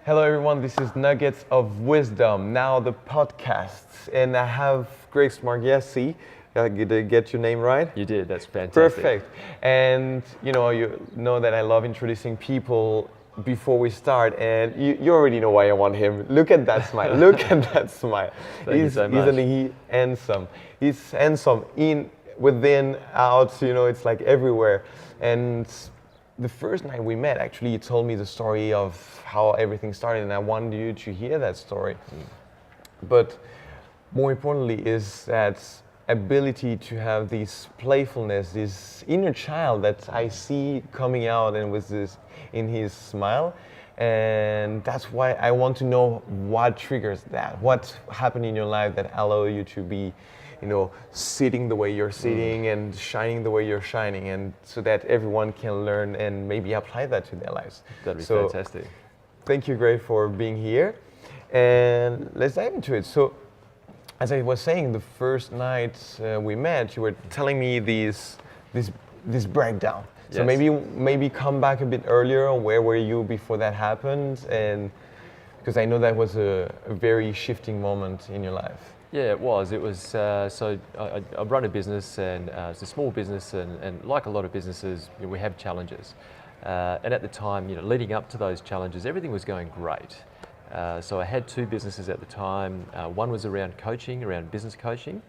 Hello everyone, this is Nuggets of Wisdom, now the podcast, and I have Greg Smargiassi. Did I get your name right? You did, that's fantastic. Perfect. And you know that I love introducing people before we start, and you already know why I want him. Look at that smile, look at that smile. Thank you so much. Isn't he handsome? He's handsome in, within, out, it's like everywhere. And the first night we met, actually, you told me the story of how everything started, and I wanted you to hear that story. But more importantly is that ability to have this playfulness, this inner child that I see coming out and with this in his smile. And that's why I want to know what triggers that, what happened in your life that allow you to be sitting the way you're sitting and shining the way you're shining, and so that everyone can learn and maybe apply that to their lives. That'd be fantastic. Thank you, Greg, for being here. And let's dive into it. So, as I was saying, the first night we met, you were telling me this breakdown. So Yes. maybe come back a bit earlier. Where were you before that happened? And because I know that was a very shifting moment in your life. Yeah, it was. It was, so I run a business, and it's a small business, and like a lot of businesses, we have challenges. And at the time, leading up to those challenges, everything was going great. So I had two businesses at the time. One was around coaching, around business coaching,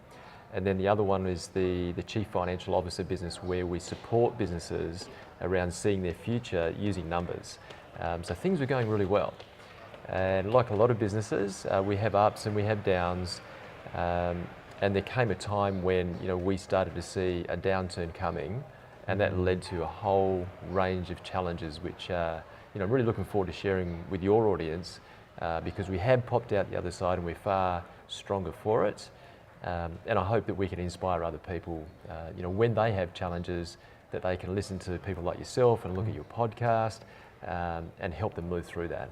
and then the other one is the Chief Financial Officer business, where we support businesses around seeing their future using numbers. So things were going really well. And like a lot of businesses, we have ups and we have downs. And there came a time when we started to see a downturn coming, and that led to a whole range of challenges, which I'm really looking forward to sharing with your audience, because we have popped out the other side and we're far stronger for it. And I hope that we can inspire other people, when they have challenges, that they can listen to people like yourself and look at your podcast, and help them move through that.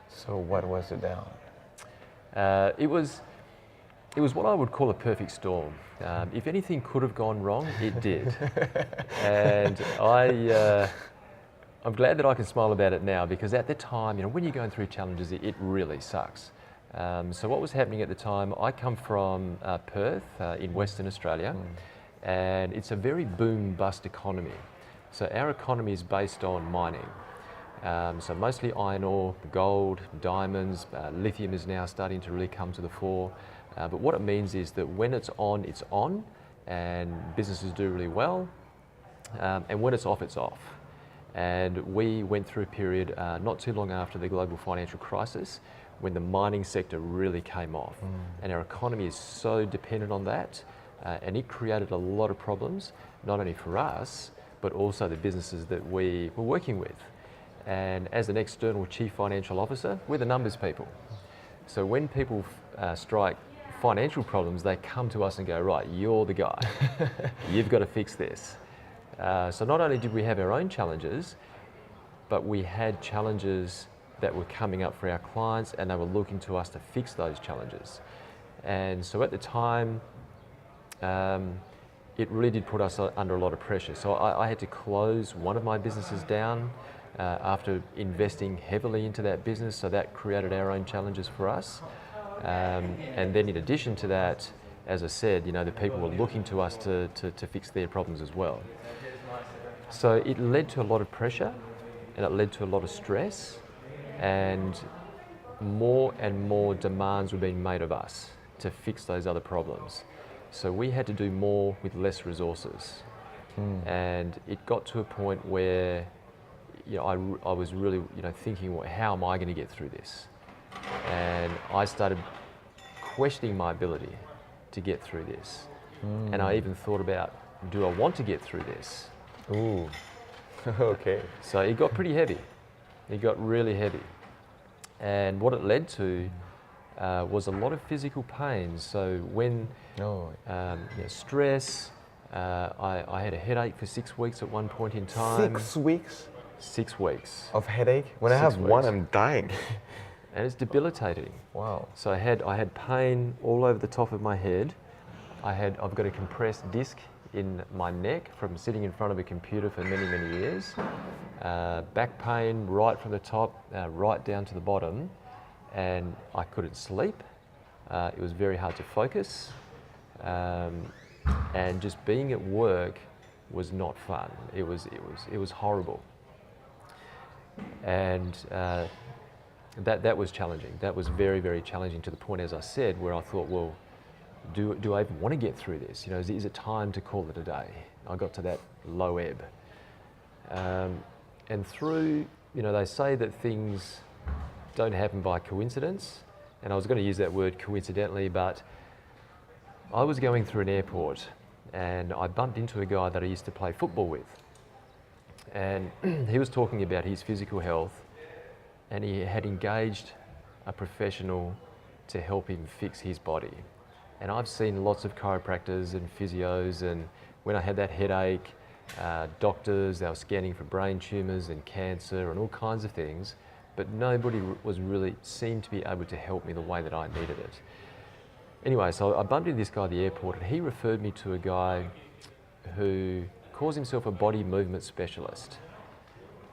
So what was the down? It was what I would call a perfect storm. If anything could have gone wrong, it did. And I'm glad that I can smile about it now, because at the time, when you're going through challenges, it really sucks. So what was happening at the time, I come from Perth in Western Australia, and it's a very boom-bust economy. So our economy is based on mining. So mostly iron ore, gold, diamonds, lithium is now starting to really come to the fore. But what it means is that when it's on, and businesses do really well, and when it's off. And we went through a period not too long after the global financial crisis, when the mining sector really came off. And our economy is so dependent on that, and it created a lot of problems, not only for us, but also the businesses that we were working with. And as an external Chief Financial Officer, we're the numbers people. So when people strike financial problems, they come to us and go, right, you're the guy. You've got to fix this. So not only did we have our own challenges, but we had challenges that were coming up for our clients, and they were looking to us to fix those challenges. And so at the time, it really did put us under a lot of pressure. So I had to close one of my businesses down after investing heavily into that business, so that created our own challenges for us. And then in addition to that, as I said, the people were looking to us to fix their problems as well. So it led to a lot of pressure, and it led to a lot of stress, and more demands were being made of us to fix those other problems. So we had to do more with less resources. And it got to a point where I was really thinking, well, how am I going to get through this? And I started questioning my ability to get through this. And I even thought about, do I want to get through this? Ooh, okay. So it got pretty heavy. It got really heavy. And what it led to was a lot of physical pain. So when stress, I had a headache for 6 weeks at one point in time. 6 weeks? 6 weeks. Of headache? When I have one, I'm dying. And it's debilitating. Wow. So I had pain all over the top of my head. I've got a compressed disc in my neck from sitting in front of a computer for many, many years. Back pain right from the top, right down to the bottom, and I couldn't sleep. It was very hard to focus, and just being at work was not fun. It was horrible, and that was challenging. That was very, very challenging to the point, as I said, where I thought, well, do I even want to get through this? You know, is it time to call it a day? I got to that low ebb. And through, you know, they say that things don't happen by coincidence, and I was going to use that word coincidentally, but I was going through an airport and I bumped into a guy that I used to play football with. And he was talking about his physical health, and he had engaged a professional to help him fix his body. And I've seen lots of chiropractors and physios, and when I had that headache, doctors, they were scanning for brain tumours and cancer and all kinds of things, but nobody seemed to be able to help me the way that I needed it. Anyway, so I bumped into this guy at the airport, and he referred me to a guy who calls himself a body movement specialist.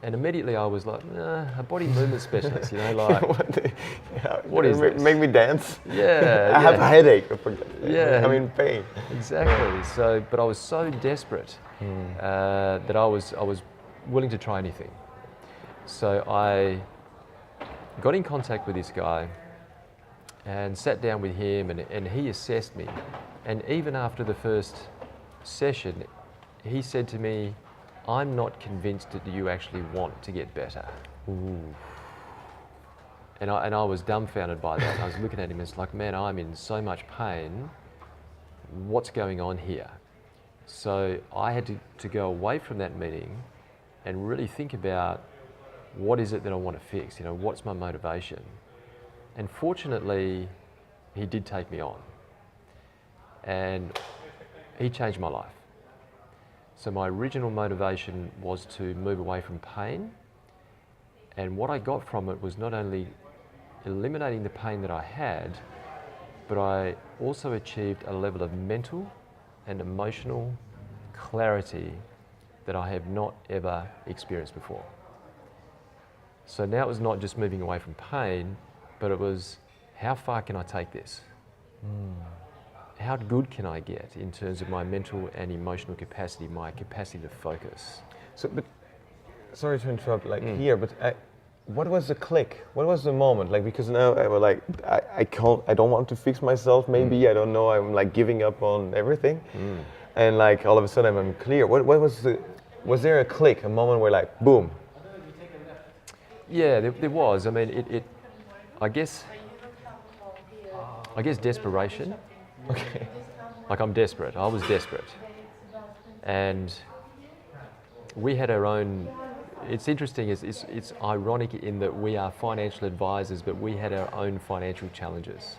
And immediately I was like, nah, a body movement specialist, you know, like, what is this? Make me dance? Yeah. I have a headache. Yeah. I'm in pain. Exactly. So, but I was so desperate that I was willing to try anything. So I got in contact with this guy and sat down with him, and he assessed me. And even after the first session, he said to me, I'm not convinced that you actually want to get better. Ooh. And I was dumbfounded by that. I was looking at him, and it's like, man, I'm in so much pain. What's going on here? So I had to go away from that meeting and really think about what is it that I want to fix? You know, what's my motivation? And fortunately, he did take me on. And he changed my life. So my original motivation was to move away from pain, and what I got from it was not only eliminating the pain that I had, but I also achieved a level of mental and emotional clarity that I have not ever experienced before. So now it was not just moving away from pain, but it was, how far can I take this? How good can I get in terms of my mental and emotional capacity, my capacity to focus? So, but sorry to interrupt, here, but what was the click? What was the moment? Like, because now I was like, I don't want to fix myself. Maybe I don't know. I'm like giving up on everything, and like all of a sudden I'm clear. What was was there a click, a moment where like, boom? Yeah, there was. I mean, I guess desperation. Okay. Like, I'm desperate. I was desperate. And we had our own, it's interesting, it's ironic in that we are financial advisors, but we had our own financial challenges.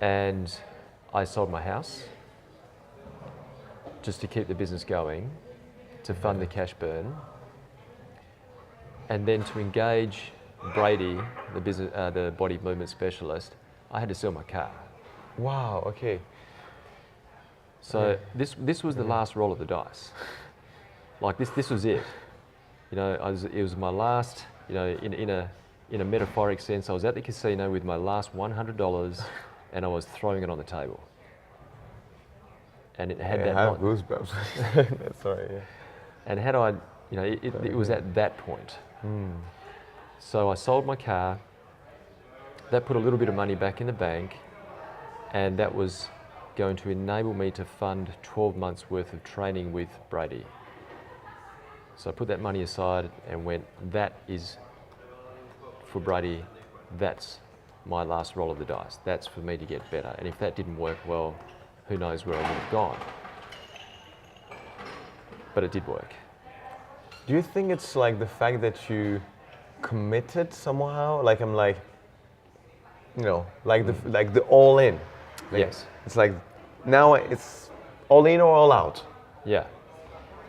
And I sold my house just to keep the business going, to fund the cash burn, and then to engage Brady, the body movement specialist. I had to sell my car. Wow. Okay. So this was the last roll of the dice. Like this was it. You know, it was my last. You know, in a metaphoric sense, I was at the casino with my last $100, and I was throwing it on the table. And it had that. I have goosebumps. That's right. Yeah. And had I, you know, it was at that point. So I sold my car. That put a little bit of money back in the bank, and that was going to enable me to fund 12 months worth of training with Brady. So I put that money aside and went, that is for Brady, that's my last roll of the dice. That's for me to get better. And if that didn't work well, who knows where I would have gone. But it did work. Do you think it's like the fact that you committed somehow? Like, I'm like, you know, like the all in. Like, Yes. It's like now it's all in or all out. Yeah,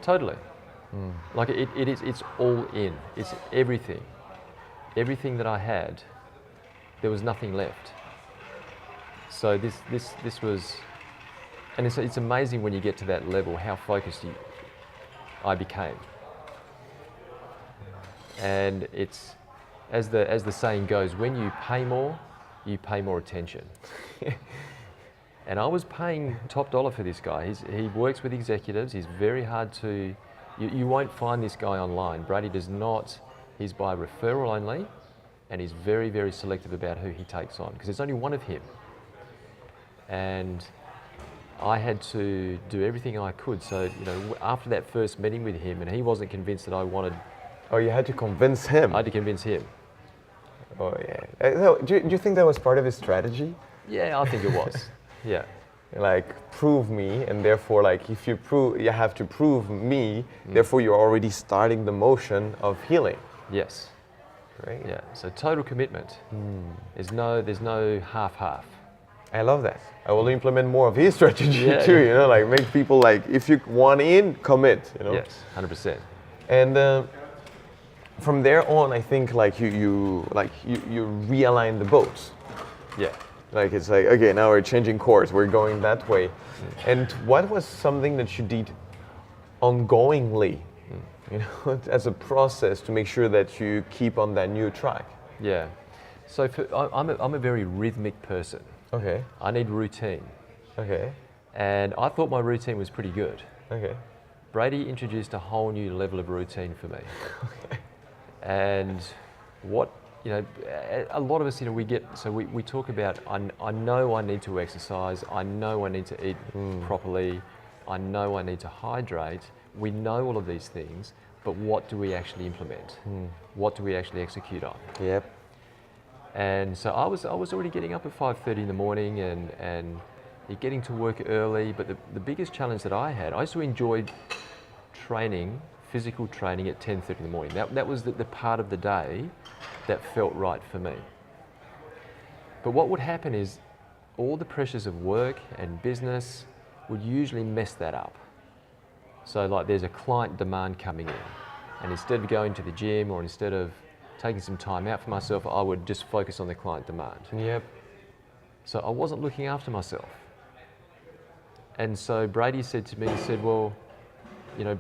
totally. Like it's all in. It's everything. Everything that I had, there was nothing left. So this was And it's amazing when you get to that level how focused I became. And it's, as the saying goes, when you pay more attention. And I was paying top dollar for this guy. He works with executives. He's very hard to, you won't find this guy online. Brady does not, he's by referral only, and he's very, very selective about who he takes on, because there's only one of him. And I had to do everything I could. So, after that first meeting with him, and he wasn't convinced that I wanted. Oh, you had to convince him? I had to convince him. Oh, yeah. So, do you think that was part of his strategy? Yeah, I think it was. Yeah. Like, prove me, and therefore, like, if you have to prove me, therefore you're already starting the motion of healing. Yes. Right? Yeah, so total commitment. There's no half-half. I love that. I will implement more of his strategy too, like make people like, if you want in, commit, Yes, 100%. And from there on, I think like you realign the boats. Yeah. Like it's like, okay, now we're changing course, we're going that way. And what was something that you did ongoingly, as a process to make sure that you keep on that new track? Yeah. So I'm a very rhythmic person. Okay. I need routine. Okay. And I thought my routine was pretty good. Okay. Brady introduced a whole new level of routine for me. Okay. And what, a lot of us, we talk about, I know I need to exercise, I know I need to eat properly, I know I need to hydrate. We know all of these things, but what do we actually implement? What do we actually execute on? Yep. And so I was already getting up at 5:30 in the morning and getting to work early. But the biggest challenge that I used to enjoy training, physical training at 10:30 in the morning. That was the part of the day that felt right for me. But what would happen is all the pressures of work and business would usually mess that up. So like there's a client demand coming in, and instead of going to the gym or instead of taking some time out for myself, I would just focus on the client demand. Yep. So I wasn't looking after myself. And so Brady said to me, he said, well,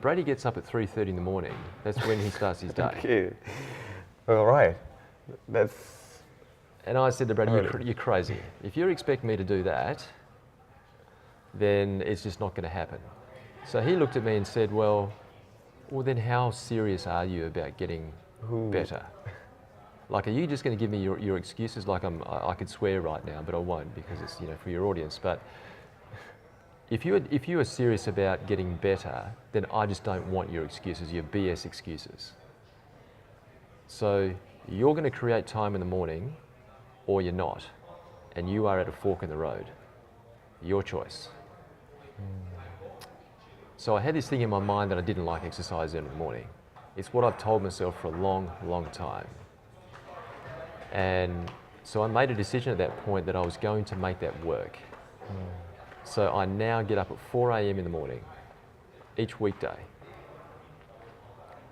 Brady gets up at 3:30 in the morning. That's when he starts his day. Okay. All right. And I said to Brady, you're crazy. If you expect me to do that, then it's just not going to happen. So he looked at me and said, well, then how serious are you about getting better? Like, are you just going to give me your excuses? Like I could swear right now, but I won't because it's for your audience. But if you are serious about getting better, then I just don't want your excuses, your BS excuses. So you're going to create time in the morning, or you're not, and you are at a fork in the road. Your choice. So I had this thing in my mind that I didn't like exercise in the morning. It's what I've told myself for a long, long time. And so I made a decision at that point that I was going to make that work. So I now get up at 4 a.m. in the morning, each weekday.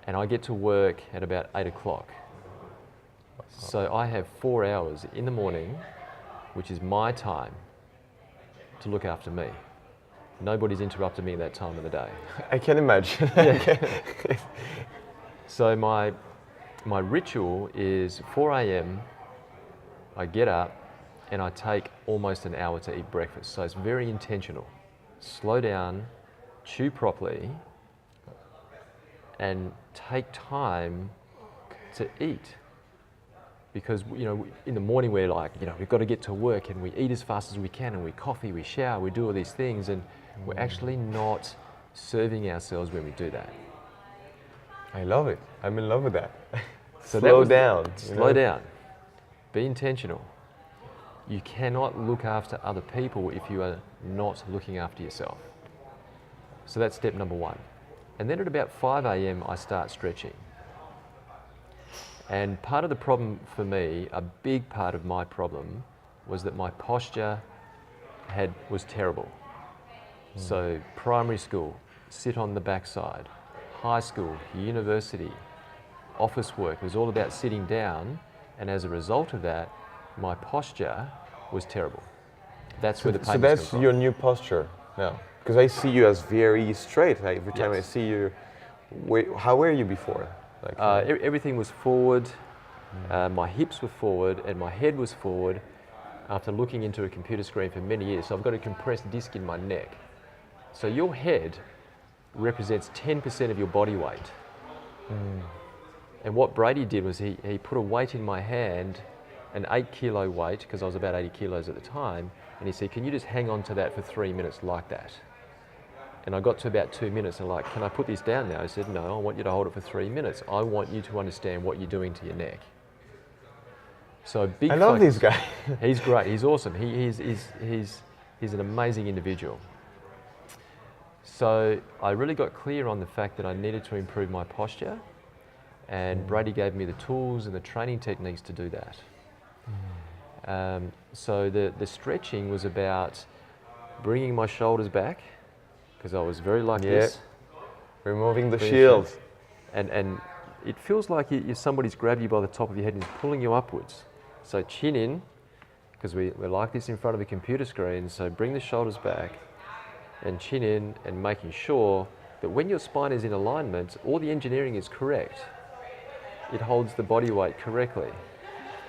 And I get to work at about 8 o'clock. So I have 4 hours in the morning, which is my time, to look after me. Nobody's interrupted me at that time of the day. I can imagine. So my ritual is 4 a.m. I get up and I take almost an hour to eat breakfast. So it's very intentional. Slow down, chew properly, and take time to eat. Because in the morning we're like, we've got to get to work and we eat as fast as we can and we coffee, we shower, we do all these things, and we're actually not serving ourselves when we do that. I love it. I'm in love with that. So slow down. Slow down. Be intentional. You cannot look after other people if you are not looking after yourself. So that's step number one. And then at about 5 a.m. I start stretching. And part of the problem for me, a big part of my problem, was that my posture was terrible. So primary school, sit on the backside. High school, university, office work was all about sitting down, and as a result of that, my posture was terrible. That's where the pain So that's your new posture. No, because I see you as very straight. Like, every time I Yes. see you, how were you before? Like, Everything was forward, my hips were forward, and my head was forward after looking into a computer screen for many years. So I've got a compressed disc in my neck. So your head represents 10% of your body weight. And what Brady did was he put a weight in my hand, an 8-kilo weight, because I was about 80 kilos at the time, and he said, can you just hang on to that for 3 minutes like that? And I got to about 2 minutes and like, can I put this down now? I said, no, I want you to hold it for 3 minutes. I want you to understand what you're doing to your neck. So big I love focus. this guy. He's great, he's awesome. He's an amazing individual. So I really got clear on the fact that I needed to improve my posture, and Brady gave me the tools and the training techniques to do that. So the stretching was about bringing my shoulders back, because I was very like this. Removing the Very shield. And it feels like somebody's grabbed you by the top of your head and is pulling you upwards. So chin in, because we're like this in front of a computer screen, so bring the shoulders back and chin in, and making sure that when your spine is in alignment, all the engineering is correct. It holds the body weight correctly.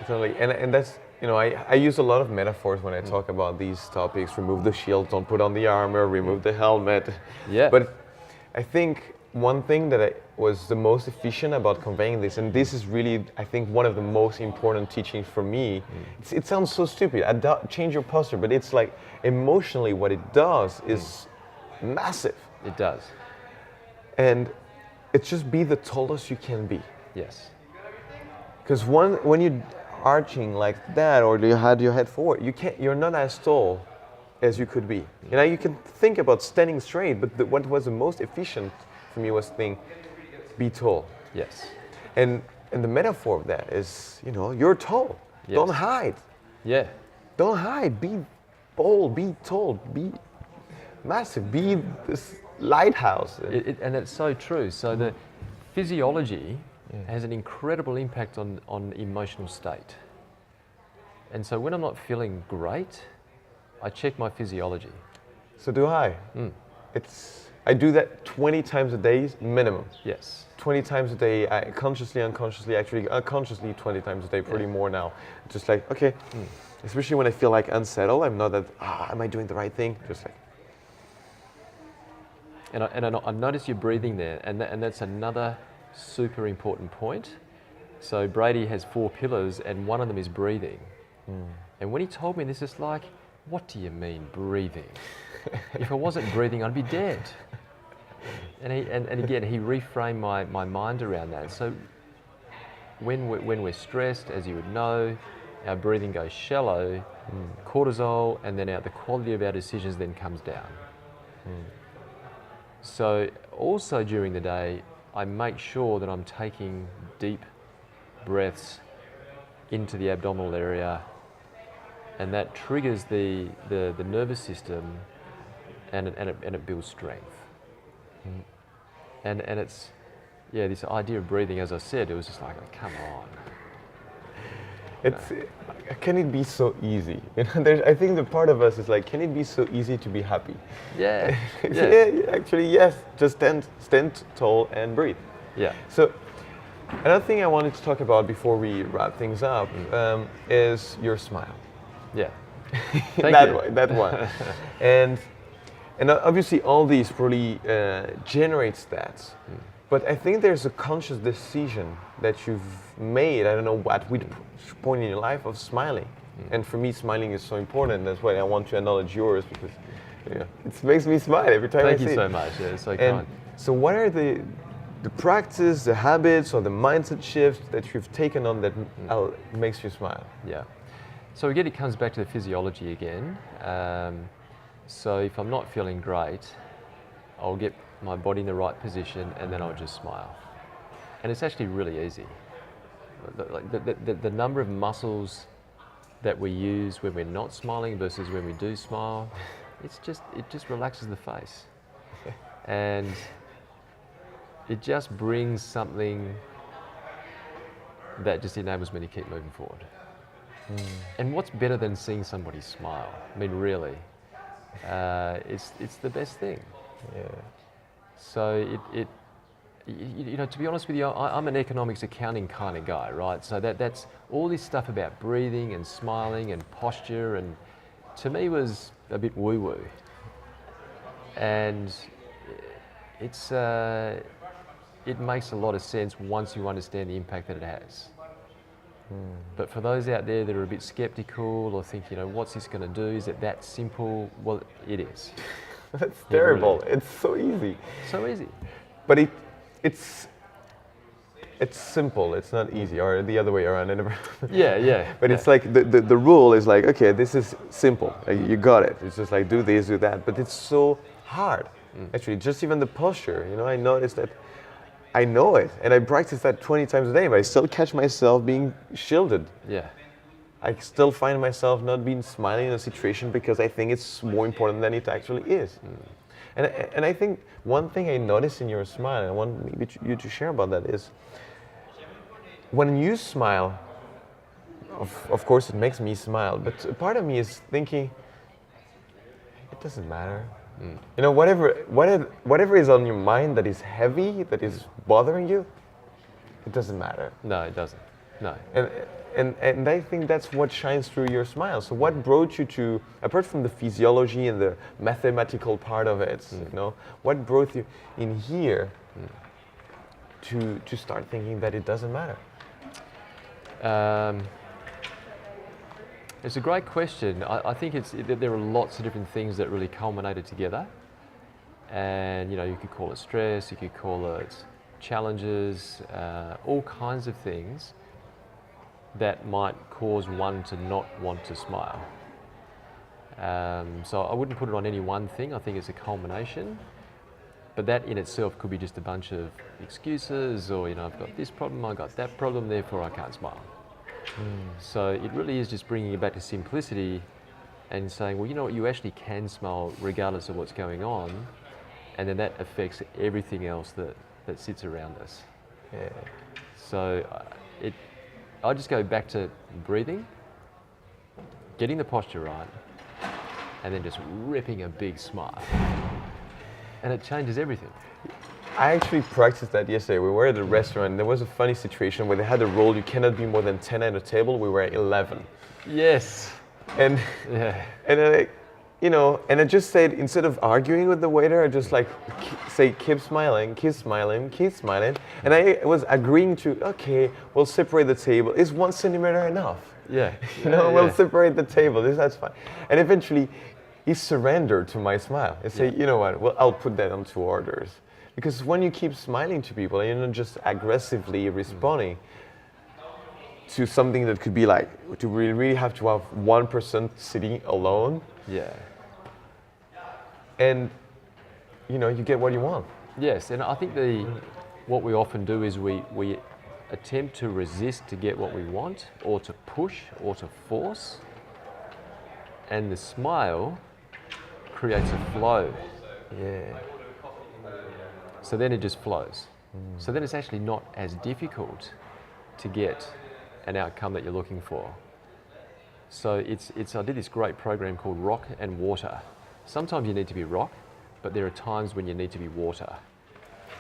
Totally. And that's, I use a lot of metaphors when I talk about these topics. Remove the shield, don't put on the armor, remove the helmet. Yeah. But I think one thing that was the most efficient about conveying this, and this is really, I think, one of the most important teachings for me. It sounds so stupid, change your posture, but it's like emotionally what it does is massive. It does. And it's just be the tallest you can be. Yes. Because when you're arching like that, or you had your head forward, you're not as tall as you could be. You can think about standing straight, but what was the most efficient for me was be tall. Yes. And the metaphor of that is, you're tall. Yes. Don't hide. Yeah. Don't hide. Be bold. Be tall. Be massive. Be this lighthouse. And that's so true. So the physiology has an incredible impact on emotional state. And so when I'm not feeling great, I check my physiology. So do I. I do that 20 times a day minimum. Yes. 20 times a day, consciously, unconsciously, actually unconsciously 20 times a day, probably more now. Just like, okay, especially when I feel like unsettled, I'm not that, am I doing the right thing? Just like. And I notice you're breathing there, and that's another super important point. So Brady has 4 pillars, and one of them is breathing. And when he told me this, it's like, what do you mean breathing? If I wasn't breathing, I'd be dead. And again, he reframed my mind around that. So when we're stressed, as you would know, our breathing goes shallow, cortisol, and then the quality of our decisions then comes down. So also during the day, I make sure that I'm taking deep breaths into the abdominal area, and that triggers the nervous system, and it builds strength. And it's, this idea of breathing, as I said, it was just like, oh, come on. Can it be so easy? I think the part of us is like, can it be so easy to be happy? Yeah. Actually, yes. Just stand tall and breathe. Yeah. So another thing I wanted to talk about before we wrap things up is your smile. Yeah. That one. And obviously all these probably generates that. But I think there's a conscious decision that you've made, I don't know at which point in your life, of smiling. And for me, smiling is so important. That's why I want to acknowledge yours, because it makes me smile every time I see it. Thank you so much. Yeah, it's so kind. So what are the practice, the habits, or the mindset shifts that you've taken on that makes you smile? Yeah. So again, it comes back to the physiology again. So if I'm not feeling great, I'll get my body in the right position, and then I'll just smile. And it's actually really easy. The number of muscles that we use when we're not smiling versus when we do smile, it just relaxes the face. And it just brings something that just enables me to keep moving forward. And what's better than seeing somebody smile? I mean, really. it's the best thing. Yeah. So you know, to be honest with you, I'm an economics accounting kind of guy, right? So that's all this stuff about breathing and smiling and posture, and to me was a bit woo-woo. And it makes a lot of sense once you understand the impact that it has. But for those out there that are a bit skeptical or think, you know, what's this going to do? Is it that simple? Well, it is. That's It really terrible. is. It's so easy. So easy. But it's simple. It's not easy, or the other way around. I never. Yeah. But it's like the rule is like, okay, this is simple. Like, you got it. It's just like do this, do that. But it's so hard. Actually, just even the posture. You know, I noticed that. I know it, and I practice that 20 times a day, but I still catch myself being shielded. Yeah. I still find myself not being smiling in a situation because I think it's more important than it actually is. And I think one thing I noticed in your smile, and I want maybe you to share about that, is when you smile, of course it makes me smile, but a part of me is thinking, it doesn't matter. You know, whatever is on your mind that is heavy, that is bothering you, it doesn't matter. No, it doesn't. No. And I think that's what shines through your smile. So what brought you to, apart from the physiology and the mathematical part of it, you know, what brought you in here to start thinking that it doesn't matter? It's a great question. I think there are lots of different things that really culminated together. And, you know, you could call it stress, you could call it challenges, all kinds of things that might cause one to not want to smile. So I wouldn't put it on any one thing. I think it's a culmination. But that in itself could be just a bunch of excuses, or, you know, I've got this problem, I've got that problem, therefore I can't smile. So it really is just bringing it back to simplicity and saying, well, you know what, you actually can smile regardless of what's going on, and then that affects everything else that sits around us. Yeah. So I just go back to breathing, getting the posture right, and then just ripping a big smile. And it changes everything. I actually practiced that yesterday. We were at a restaurant, and there was a funny situation where they had a rule, you cannot be more than 10 at a table. We were at 11. Yes. And Yeah. and I, you know, and I just said, instead of arguing with the waiter, I just like say, keep smiling, keep smiling, keep smiling. And I was agreeing to, okay, we'll separate the table. Is 1 centimeter enough? Yeah. You know, Yeah. we'll separate the table. That's fine. And eventually, he surrendered to my smile. I say, you know what? Well, I'll put that on 2 orders. Because when you keep smiling to people and you're not just aggressively responding to something that could be like, do we really have to have one person sitting alone? Yeah. And, you know, you get what you want. Yes, and I think what we often do is we attempt to resist to get what we want, or to push, or to force. And the smile creates a flow. Yeah. So then it just flows. So then it's actually not as difficult to get an outcome that you're looking for. So I did this great program called Rock and Water. Sometimes you need to be rock, but there are times when you need to be water.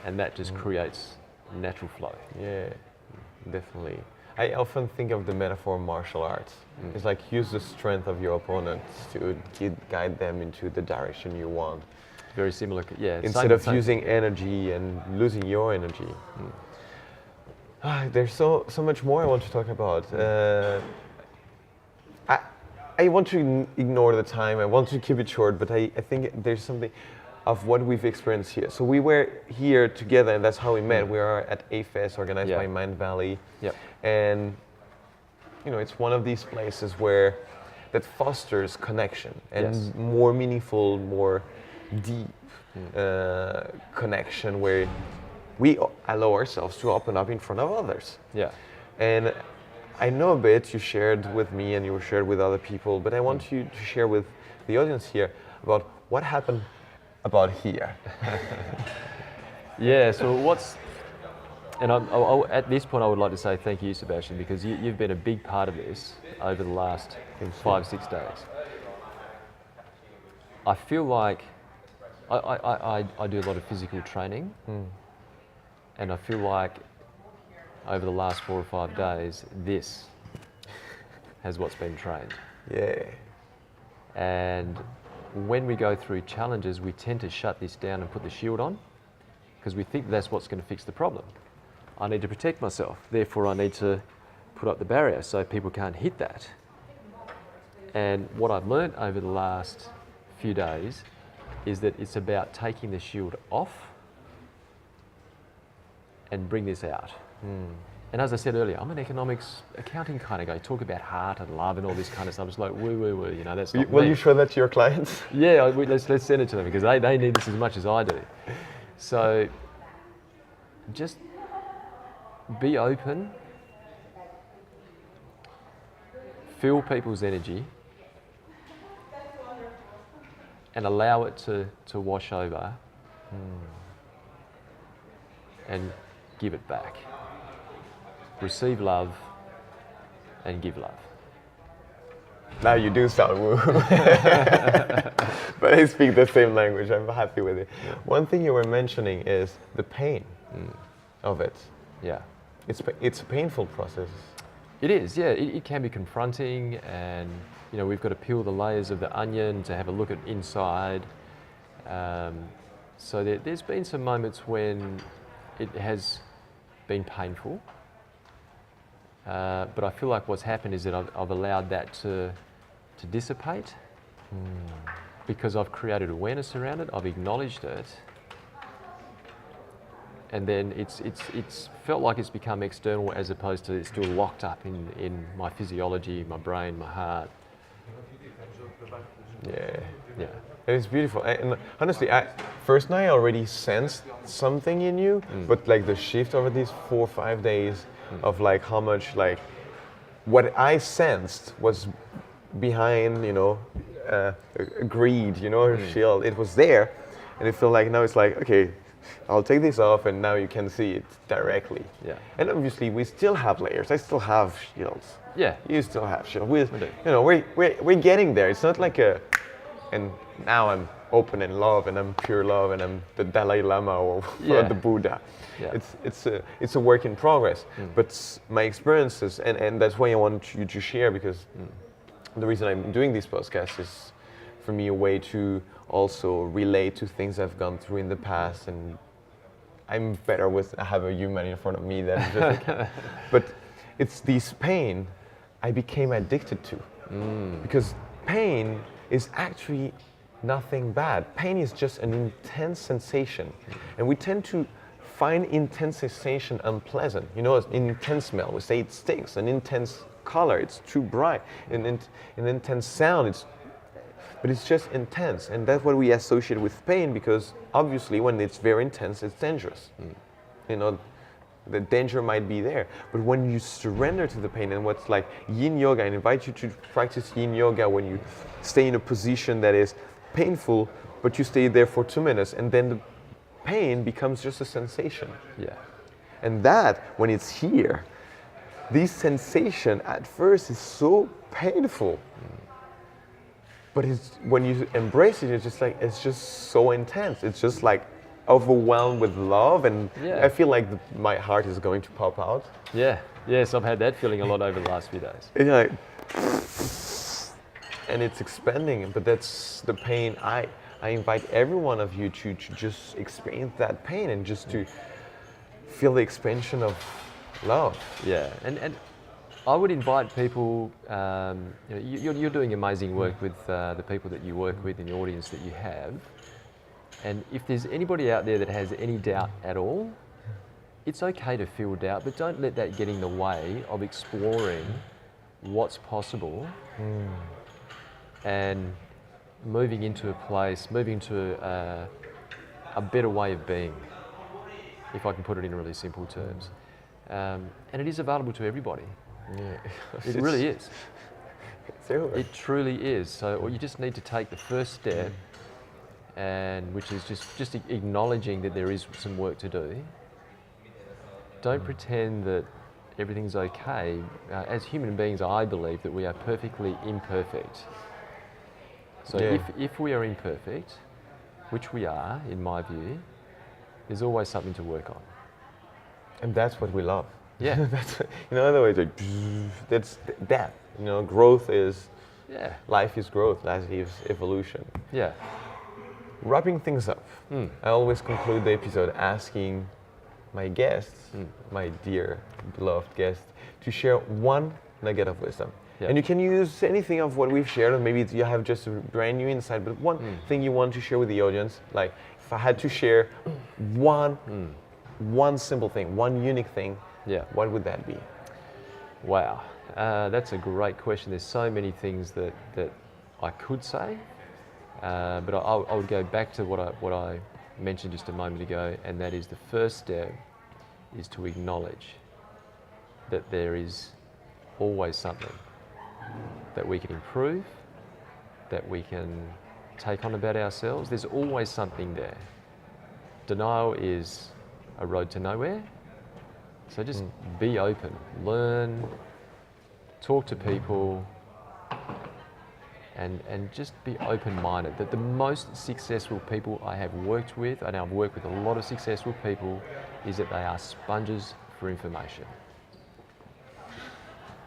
And that just creates natural flow. Yeah, definitely. I often think of the metaphor of martial arts. It's like use the strength of your opponents to guide them into the direction you want. Very similar, yeah. Instead of using energy and losing your energy. There's so much more I want to talk about. I want to ignore the time. I want to keep it short, but I think there's something of what we've experienced here. So we were here together, and that's how we met. We are at A-Fest, organized by Mind Valley. Yep. And, you know, it's one of these places where that fosters connection and more meaningful, more deep connection, where we allow ourselves to open up in front of others. Yeah. And I know a bit you shared with me and you shared with other people, but I want you to share with the audience here about what happened about here. Yeah, so at this point I would like to say thank you, Sebastian, because you've been a big part of this over the last 5-6 days. I feel like I do a lot of physical training, and I feel like over the last 4 or 5 days, this has what's been trained. Yeah. And when we go through challenges, we tend to shut this down and put the shield on because we think that's what's going to fix the problem. I need to protect myself, therefore I need to put up the barrier so people can't hit that. And what I've learned over the last few days is that it's about taking the shield off and bring this out. And as I said earlier, I'm an economics, accounting kind of guy. Talk about heart and love and all this kind of stuff. It's like woo, woo, woo. You know, that's not Will me. you show that to your clients? Yeah, let's send it to them because they need this as much as I do. So just be open, feel people's energy, and allow it to wash over and give it back. Receive love and give love. Now you do sound woo. But I speak the same language. I'm happy with it. Yeah. One thing you were mentioning is the pain of it. Yeah. It's a painful process. It is, yeah. It can be confronting, and you know we've got to peel the layers of the onion to have a look at inside. So there's been some moments when it has been painful, but I feel like what's happened is that I've allowed that to dissipate because I've created awareness around it. I've acknowledged it. And then it's felt like it's become external as opposed to it's still locked up in my physiology, my brain, my heart. Yeah. Yeah. It's beautiful. And honestly, first night I already sensed something in you, but like the shift over these 4 or 5 days of like how much like what I sensed was behind, you know, greed, you know, shield. It was there, and it felt like now it's like, okay, I'll take this off, and now you can see it directly. Yeah. And obviously, we still have layers. I still have shields. Yeah. You still have shields. We do. You know, we're getting there. It's not like and now I'm open in love, and I'm pure love, and I'm the Dalai Lama or the Buddha. Yeah. It's a work in progress. But my experiences, and that's why I want you to share, because the reason I'm doing this podcast is for me a way to also relate to things I've gone through in the past, and I'm better with I have a human in front of me than just but it's this pain I became addicted to because pain is actually nothing bad. Pain is just an intense sensation, and we tend to find intense sensation unpleasant. You know, an intense smell, we say it stinks. An intense color, it's too bright. An intense sound, but it's just intense, and that's what we associate with pain, because obviously when it's very intense, it's dangerous. You know, the danger might be there, but when you surrender to the pain, and what's like yin yoga, I invite you to practice yin yoga when you stay in a position that is painful, but you stay there for 2 minutes, and then the pain becomes just a sensation. Yeah. And that, when it's here, this sensation at first is so painful. But when you embrace it, it's just so intense. It's just like overwhelmed with love, and I feel like my heart is going to pop out. Yeah. Yes, I've had that feeling a lot over the last few days. And you're like, and it's expanding. But that's the pain. I invite every one of you to just experience that pain and just to feel the expansion of love. Yeah, and I would invite people, you know, you're doing amazing work with the people that you work with and the audience that you have. And if there's anybody out there that has any doubt at all, it's okay to feel doubt, but don't let that get in the way of exploring what's possible and moving into a place, moving to a better way of being, if I can put it in really simple terms. And it is available to everybody. Yeah. It really is. It's everywhere. It truly is. So you just need to take the first step, and which is just acknowledging that there is some work to do. Don't pretend that everything's okay. As human beings, I believe that we are perfectly imperfect. So if we are imperfect, which we are, in my view, there's always something to work on. And that's what we love. Yeah. That's, otherwise, like, that's death. Growth is, Yeah. life is growth, life is evolution. Yeah. Wrapping things up, I always conclude the episode asking my guests, my dear, beloved guests, to share one nugget of wisdom. Yeah. And you can use anything of what we've shared, or maybe you have just a brand new insight, but one thing you want to share with the audience, like if I had to share one simple thing, one unique thing, what would that be? Wow, that's a great question. There's so many things that I could say, but I would go back to what I mentioned just a moment ago, and that is the first step is to acknowledge that there is always something that we can improve, that we can take on about ourselves. There's always something there. Denial is a road to nowhere. So just be open, learn, talk to people, and just be open-minded. That the most successful people I have worked with, and I've worked with a lot of successful people, is that they are sponges for information.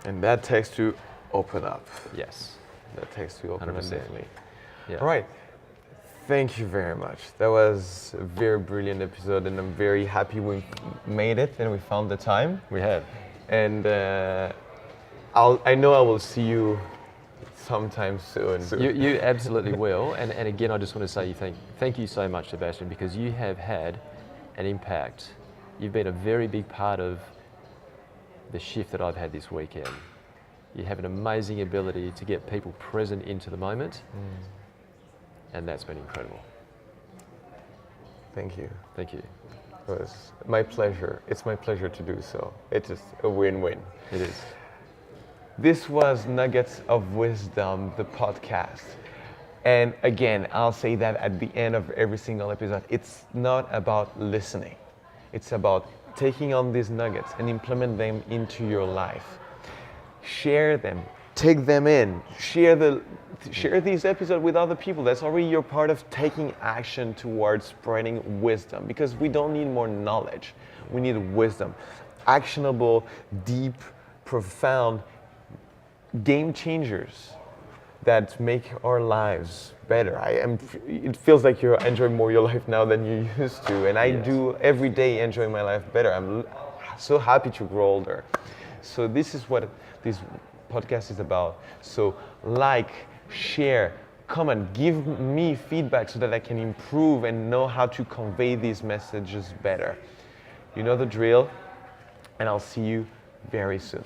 And that takes to open up. Yes. That takes to open up, 100%. definitely. Yeah. All right. Thank you very much. That was a very brilliant episode, and I'm very happy we made it and we found the time. We have. And I know I will see you sometime soon. You absolutely will. And again, I just want to say thank you so much, Sebastian, because you have had an impact. You've been a very big part of the shift that I've had this weekend. You have an amazing ability to get people present into the moment, and that's been incredible. Thank you. Thank you. It was my pleasure. It's my pleasure to do so. It's just a win-win. It is. This was Nuggets of Wisdom, the podcast. And again, I'll say that at the end of every single episode, it's not about listening. It's about taking on these nuggets and implement them into your life. Share them, take them in, share these episodes with other people. That's already your part of taking action towards spreading wisdom, because we don't need more knowledge. We need wisdom. Actionable, deep, profound, game changers that make our lives better. It feels like you're enjoying more your life now than you used to, and I do every day enjoy my life better. I'm so happy to grow older. So this is what this podcast is about. So like, share, comment, give me feedback so that I can improve and know how to convey these messages better. You know the drill, and I'll see you very soon.